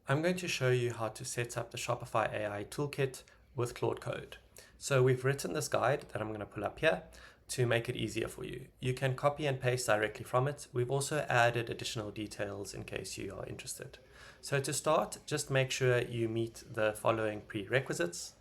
I'm going to show you how to set up the Shopify AI Toolkit with Claude Code. So we've written this guide that I'm going to pull up here to make it easier for you. You can copy and paste directly from it. We've also added additional details in case you are interested. So to start, just make sure you meet the following prerequisites.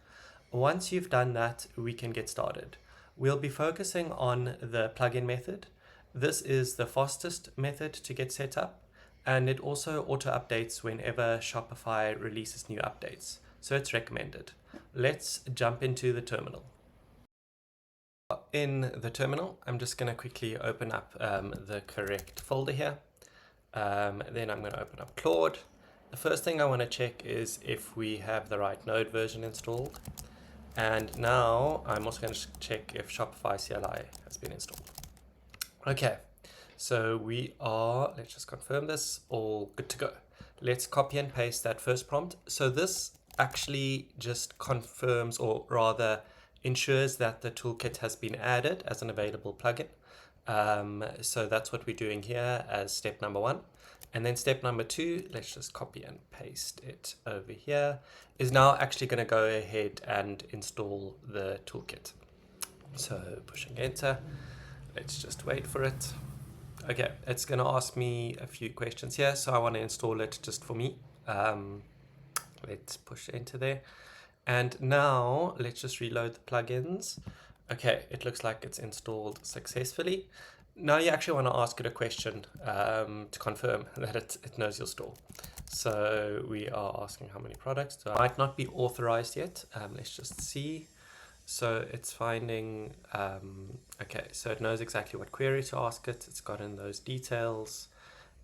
Once you've done that, we can get started. We'll be focusing on the plugin method. This is the fastest method to get set up, and it also auto updates whenever Shopify releases new updates, so it's recommended. Let's jump into the terminal. In the terminal, I'm just going to quickly open up the correct folder here. Then I'm going to open up Claude. The first thing I want to check is if we have the right node version installed. And now I'm also going to check if Shopify CLI has been installed. Okay, so we are, let's just confirm this, all good to go. Let's copy and paste that first prompt. So this actually just confirms, or rather ensures, that the toolkit has been added as an available plugin. So that's what we're doing here as step number 1. And then step number 2, let's just copy and paste it over here, is now actually going to go ahead and install the toolkit. So pushing enter, let's just wait for it. Okay, it's going to ask me a few questions here, so I want to install it just for me. Let's push enter there. And now let's just reload the plugins. Okay, it looks like it's installed successfully. Now you actually want to ask it a question to confirm that it knows your store. So we are asking how many products. So it might not be authorized yet. Let's just see. So it's finding, okay, so it knows exactly what query to ask it. It's gotten those details.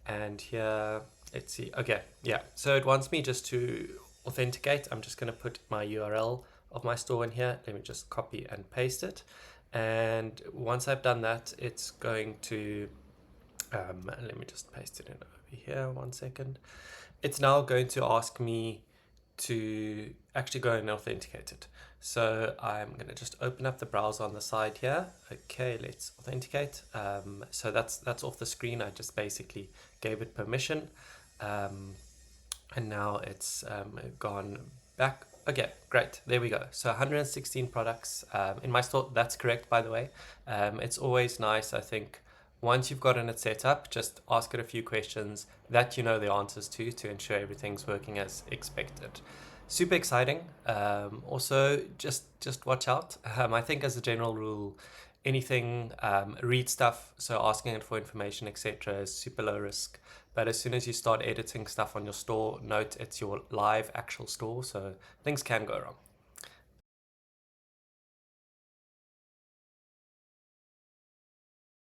And here, let's see. Okay, yeah. So it wants me just to authenticate. I'm just going to put my URL of my store in here. Let me just copy and paste it. And once I've done that, it's going to, let me just paste it in over here, 1 second. It's now going to ask me to actually go and authenticate it. So I'm going to just open up the browser on the side here. Okay, let's authenticate. So that's off the screen. I just basically gave it permission. And now it's gone back. Okay, great. There we go. So 116 products in my store. That's correct, by the way. It's always nice, I think, once you've gotten it set up, just ask it a few questions that you know the answers to ensure everything's working as expected. Super exciting. Also, just watch out. I think as a general rule, anything read stuff, so asking it for information, etc., is super low risk. But as soon as you start editing stuff on your store, note it's your live actual store, so things can go wrong.